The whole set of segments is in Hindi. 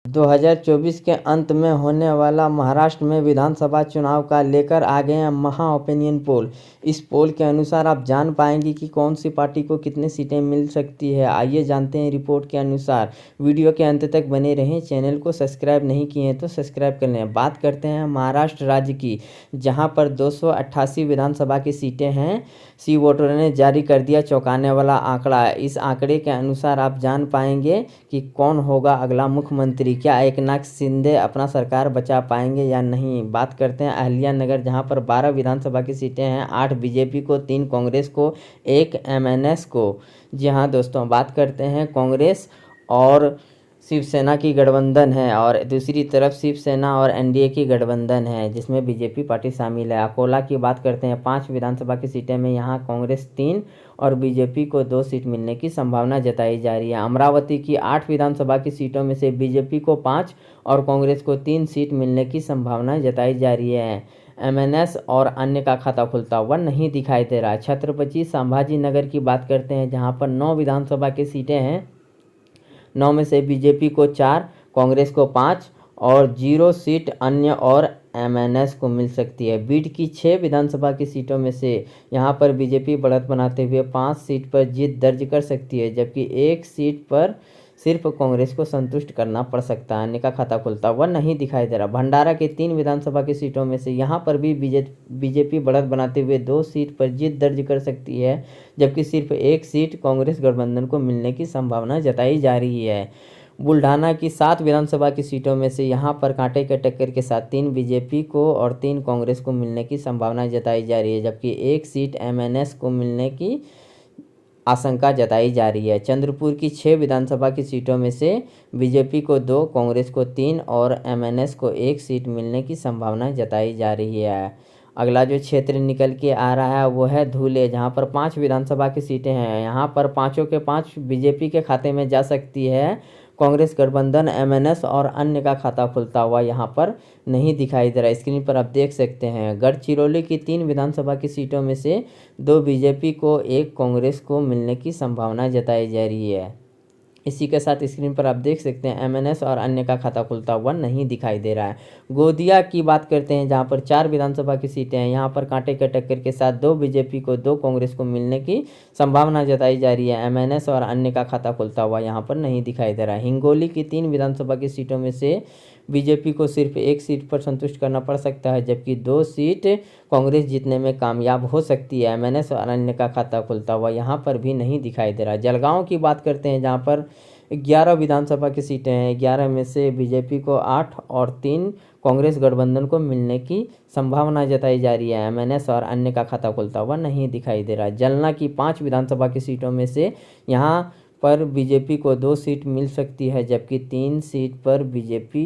2024 के अंत में होने वाला महाराष्ट्र में विधानसभा चुनाव का लेकर आ गए हैं महा ओपिनियन पोल। इस पोल के अनुसार आप जान पाएंगे कि कौन सी पार्टी को कितनी सीटें मिल सकती है। आइए जानते हैं रिपोर्ट के अनुसार। वीडियो के अंत तक बने रहें। चैनल को सब्सक्राइब नहीं किए हैं तो सब्सक्राइब कर लें। बात करते हैं महाराष्ट्र राज्य की, जहां पर 288 विधानसभा की सीटें हैं। सी वोटरों ने जारी कर दिया चौंकाने वाला आंकड़ा। इस आंकड़े के अनुसार आप जान पाएंगे कि कौन होगा अगला मुख्यमंत्री। क्या एकनाथ शिंदे अपना सरकार बचा पाएंगे या नहीं। बात करते हैं अहिल्यानगर, जहां पर 12 विधानसभा की सीटें हैं। 8 बीजेपी को, 3 कांग्रेस को, 1 एमएनएस को। जी हाँ दोस्तों, बात करते हैं कांग्रेस और शिवसेना की गठबंधन है, और दूसरी तरफ शिवसेना और एनडीए की गठबंधन है, जिसमें बीजेपी पार्टी शामिल है। अकोला की बात करते हैं, 5 विधानसभा की सीटें में यहाँ कांग्रेस 3 और बीजेपी को 2 सीट मिलने की संभावना जताई जा रही है। अमरावती की 8 विधानसभा की सीटों में से बीजेपी को 5 और कांग्रेस को 3 सीट मिलने की संभावना जताई जा रही है। एमएनएस और अन्य का खाता खुलता हुआ नहीं दिखाई दे रहा है। छत्रपति संभाजी नगर की बात करते हैं, जहाँ पर 9 विधानसभा की सीटें हैं। 9 में से बीजेपी को 4, कांग्रेस को 5 और 0 सीट अन्य और एमएनएस को मिल सकती है। बीड की 6 विधानसभा की सीटों में से यहाँ पर बीजेपी बढ़त बनाते हुए 5 सीट पर जीत दर्ज कर सकती है, जबकि 1 सीट पर सिर्फ कांग्रेस को संतुष्ट करना पड़ सकता है। अन्य का खाता खुलता हुआ नहीं दिखाई दे रहा। भंडारा के 3 विधानसभा की सीटों में से यहाँ पर भी बीजेपी बढ़त बनाते हुए 2 सीट पर जीत दर्ज कर सकती है, जबकि सिर्फ 1 सीट कांग्रेस गठबंधन को मिलने की संभावना जताई जा रही है। बुल्ढाना की 7 विधानसभा की सीटों में से यहाँ पर कांटे के टक्कर के साथ 3 बीजेपी को और 3 कांग्रेस को मिलने की संभावना जताई जा रही है, जबकि 1 सीट एमएनएस को मिलने की आशंका जताई जा रही है। चंद्रपुर की 6 विधानसभा की सीटों में से बीजेपी को 2, कांग्रेस को 3 और एमएनएस को 1 सीट मिलने की संभावना जताई जा रही है। अगला जो क्षेत्र निकल के आ रहा है वो है धुले, जहां पर 5 विधानसभा की सीटें हैं। यहां पर पाँचों के 5 बीजेपी के खाते में जा सकती है। कांग्रेस गठबंधन, एमएनएस और अन्य का खाता खुलता हुआ यहाँ पर नहीं दिखाई दे रहा। स्क्रीन पर आप देख सकते हैं। गढ़चिरौली की 3 विधानसभा की सीटों में से 2 बीजेपी को, 1 कांग्रेस को मिलने की संभावना जताई जा रही है। इसी के साथ स्क्रीन पर आप देख सकते हैं एमएनएस और अन्य का खाता खुलता हुआ नहीं दिखाई दे रहा है। गोदिया की बात करते हैं, जहां पर 4 विधानसभा की सीटें हैं। यहां पर कांटे के टक्कर के साथ 2 बीजेपी को, 2 कांग्रेस को मिलने की संभावना जताई जा रही है। एमएनएस और अन्य का खाता खुलता हुआ यहां पर नहीं दिखाई दे रहा है। हिंगोली की 3 विधानसभा की सीटों में से बीजेपी को सिर्फ 1 सीट पर संतुष्ट करना पड़ सकता है, जबकि 2 सीट कांग्रेस जीतने में कामयाब हो सकती है। एमएनएस और अन्य का खाता खुलता हुआ यहाँ पर भी नहीं दिखाई दे रहा। जलगांव की बात करते हैं, जहाँ पर 11 विधानसभा की सीटें हैं। 11 में से बीजेपी को 8 और 3 कांग्रेस गठबंधन को मिलने की संभावना जताई जा रही है। एमएनएस और अन्य का खाता खुलता हुआ नहीं दिखाई दे रहा। जलना की 5 विधानसभा की सीटों में से यहाँ पर बीजेपी को 2 सीट मिल सकती है, जबकि 3 सीट पर बीजेपी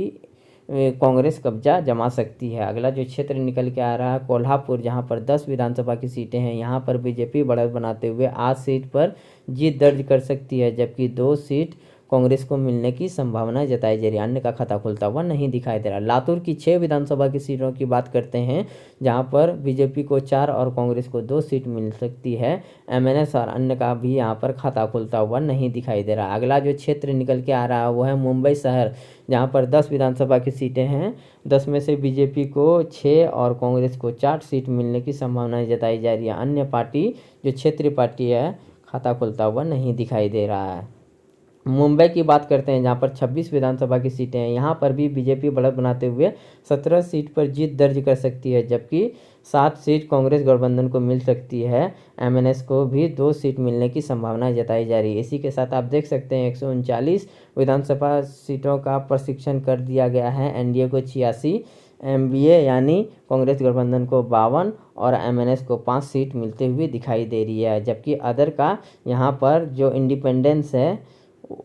कांग्रेस कब्जा जमा सकती है। अगला जो क्षेत्र निकल के आ रहा है कोल्हापुर, जहां पर 10 विधानसभा की सीटें हैं। यहां पर बीजेपी बढ़त बनाते हुए 8 सीट पर जीत दर्ज कर सकती है, जबकि 2 सीट कांग्रेस को मिलने की संभावना जताई जा रही है। अन्य का खाता खुलता हुआ नहीं दिखाई दे रहा। लातूर की 6 विधानसभा की सीटों की बात करते हैं, जहां पर बीजेपी को 4 और कांग्रेस को 2 सीट मिल सकती है। एमएनएस और अन्य का भी यहां पर खाता खुलता हुआ नहीं दिखाई दे रहा। अगला जो क्षेत्र निकल के आ रहा है वो है मुंबई शहर, जहां पर 10 विधानसभा की सीटें हैं। 10 में से बीजेपी को 6 और कांग्रेस को 4 सीट मिलने की संभावना जताई जा रही है। अन्य पार्टी जो क्षेत्रीय पार्टी है, खाता खुलता हुआ नहीं दिखाई दे रहा है। मुंबई की बात करते हैं, जहां पर 26 विधानसभा की सीटें हैं। यहां पर भी बीजेपी बढ़त बनाते हुए 17 सीट पर जीत दर्ज कर सकती है, जबकि 7 सीट कांग्रेस गठबंधन को मिल सकती है। एमएनएस को भी 2 सीट मिलने की संभावना जताई जा रही है। इसी के साथ आप देख सकते हैं 139 विधानसभा सीटों का प्रशिक्षण कर दिया गया है। एनडीए को 86, एमबीए यानी कांग्रेस गठबंधन को 52 और एमएनएस को 5 सीट मिलते हुए दिखाई दे रही है, जबकि अदर का यहाँ पर जो इंडिपेंडेंस है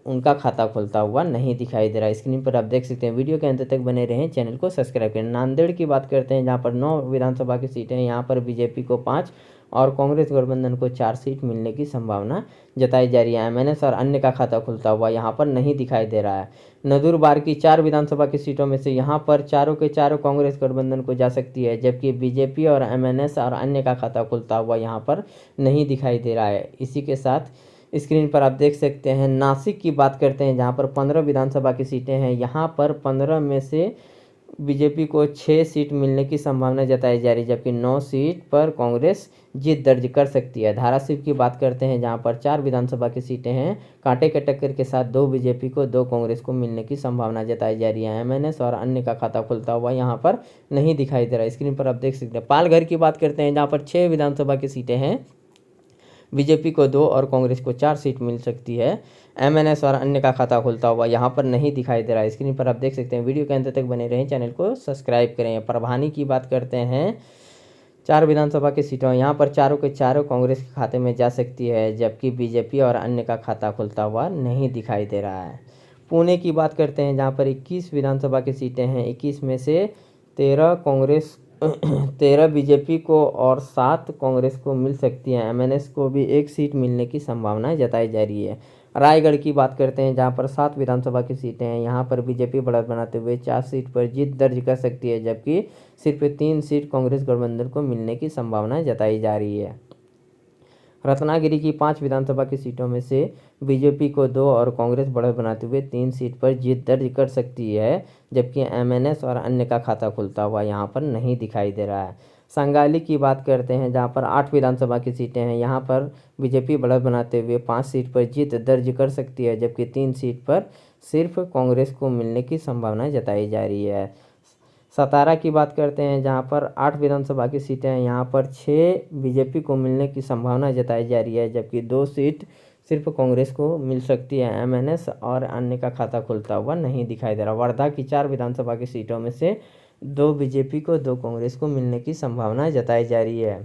उनका खाता खुलता हुआ नहीं दिखाई दे रहा है। स्क्रीन पर आप देख सकते हैं। वीडियो के अंत तक बने रहें, चैनल को सब्सक्राइब करें। नांदेड़ की बात करते हैं, जहां पर 9 विधानसभा की सीटें हैं। यहाँ पर बीजेपी को 5 और कांग्रेस गठबंधन को 4 सीट मिलने की संभावना जताई जा रही है। एमएनएस और अन्य का खाता खुलता हुआ यहाँ पर नहीं दिखाई दे रहा है। नंदुरबार की 4 विधानसभा की सीटों में से यहाँ पर चारों के चारों कांग्रेस गठबंधन को जा सकती है, जबकि बीजेपी और एमएनएस और अन्य का खाता खुलता हुआ यहाँ पर नहीं दिखाई दे रहा है। इसी के साथ स्क्रीन पर आप देख सकते हैं। नासिक की बात करते हैं जहाँ पर 15 विधानसभा की सीटें हैं। यहाँ पर 15 में से बीजेपी को 6 सीट मिलने की संभावना जताई जा रही है, जबकि 9 सीट पर कांग्रेस जीत दर्ज कर सकती है। धाराशिव की बात करते हैं जहां पर 4 विधानसभा की सीटें हैं। कांटे के टक्कर के साथ 2 बीजेपी को 2 कांग्रेस को मिलने की संभावना जताई जा रही है। एमएनएस और अन्य का खाता खुलता हुआ यहाँ पर नहीं दिखाई दे रहा है। स्क्रीन पर आप देख सकते हैं। पालघर की बात करते हैं जहाँ पर 6 विधानसभा की सीटें हैं। बीजेपी को 2 और कांग्रेस को 4 सीट मिल सकती है। एमएनएस और अन्य का खाता खुलता हुआ यहाँ पर नहीं दिखाई दे रहा है। स्क्रीन पर आप देख सकते हैं। वीडियो के अंत तक बने रहें, चैनल को सब्सक्राइब करें। परभानी की बात करते हैं। 4 विधानसभा की सीटों यहाँ पर चारों के चारों कांग्रेस के खाते में जा सकती है, जबकि बीजेपी और अन्य का खाता खुलता हुआ नहीं दिखाई दे रहा है। पुणे की बात करते हैं जहाँ पर 21 विधानसभा की सीटें हैं। 21 में से 13 बीजेपी को और 7 कांग्रेस को मिल सकती है। एमएनएस को भी 1 सीट मिलने की संभावना जताई जा रही है। रायगढ़ की बात करते हैं जहां पर 7 विधानसभा की सीटें हैं। यहां पर बीजेपी बढ़त बनाते हुए 4 सीट पर जीत दर्ज कर सकती है, जबकि सिर्फ 3 सीट कांग्रेस गठबंधन को मिलने की संभावना जताई जा रही है। रत्नागिरी की 5 विधानसभा की सीटों में से बीजेपी को 2 और कांग्रेस बढ़त बनाते हुए 3 सीट पर जीत दर्ज कर सकती है, जबकि एमएनएस और अन्य का खाता खुलता हुआ यहाँ पर नहीं दिखाई दे रहा है। संगाली की बात करते हैं जहाँ पर 8 विधानसभा की सीटें हैं। यहाँ पर बीजेपी बढ़त बनाते हुए 5 सीट पर जीत दर्ज कर सकती है, जबकि 3 सीट पर सिर्फ कांग्रेस को मिलने की संभावना जताई जा रही है। सतारा की बात करते हैं जहां पर 8 विधानसभा की सीटें हैं। यहां पर 6 बीजेपी को मिलने की संभावना जताई जा रही है, जबकि 2 सीट सिर्फ कांग्रेस को मिल सकती है। एमएनएस और अन्य का खाता खुलता हुआ नहीं दिखाई दे रहा। वर्धा की 4 विधानसभा की सीटों में से 2 बीजेपी को 2 कांग्रेस को मिलने की संभावना जताई जा रही है।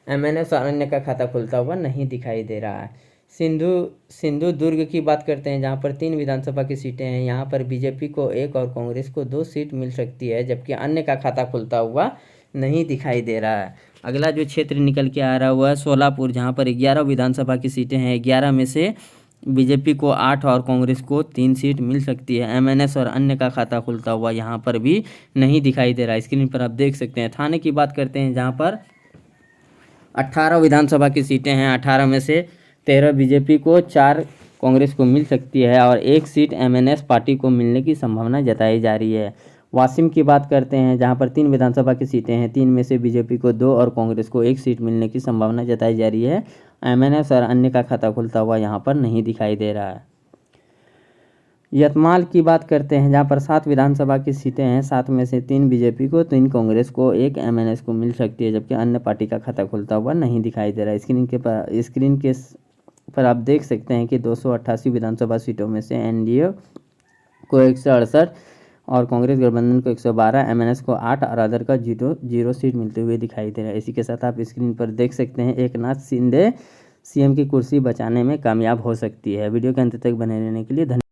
एमएनएस और अन्य का खाता खुलता हुआ नहीं दिखाई दे रहा है। सिंधु दुर्ग की बात करते हैं जहां पर 3 विधानसभा की सीटें हैं। यहां पर बीजेपी को 1 और कांग्रेस को 2 सीट मिल सकती है, जबकि अन्य का खाता खुलता हुआ नहीं दिखाई दे रहा है। अगला जो क्षेत्र निकल के आ रहा हुआ है सोलापुर, जहां पर 11 विधानसभा की सीटें हैं। 11 में से बीजेपी को 8 और कांग्रेस को 3 सीट मिल सकती है। एमएनएस और अन्य का खाता खुलता हुआ यहाँ पर भी नहीं दिखाई दे रहा है। स्क्रीन पर आप देख सकते हैं। थाने की बात करते हैं जहाँ पर 18 विधानसभा की सीटें हैं। 18 में से 13 बीजेपी को, 4 कांग्रेस को मिल सकती है और 1 सीट एमएनएस पार्टी को मिलने की संभावना जताई जा रही है। वाशिम की बात करते हैं जहां पर 3 विधानसभा की सीटें हैं। 3 में से बीजेपी को 2 और कांग्रेस को 1 सीट मिलने की संभावना जताई जा रही है। एमएनएस और अन्य का खाता खुलता हुआ यहाँ पर नहीं दिखाई दे रहा है। यतमाल की बात करते हैं जहां पर 7 विधानसभा की सीटें हैं। 7 में से 3 बीजेपी को, 3 कांग्रेस को, 1 एमएनएस को मिल सकती है, जबकि अन्य पार्टी का खाता खुलता हुआ नहीं दिखाई दे रहा है। स्क्रीन के पर आप देख सकते हैं कि 288 विधानसभा सीटों में से एनडीए को 168 और कांग्रेस गठबंधन को 112, एमएनएस को 8 और अदर का 0 सीट मिलते हुए दिखाई दे रहा है। इसी के साथ आप स्क्रीन पर देख सकते हैं एकनाथ शिंदे सीएम की कुर्सी बचाने में कामयाब हो सकती है। वीडियो के अंत तक बने रहने के लिए धन्यवाद।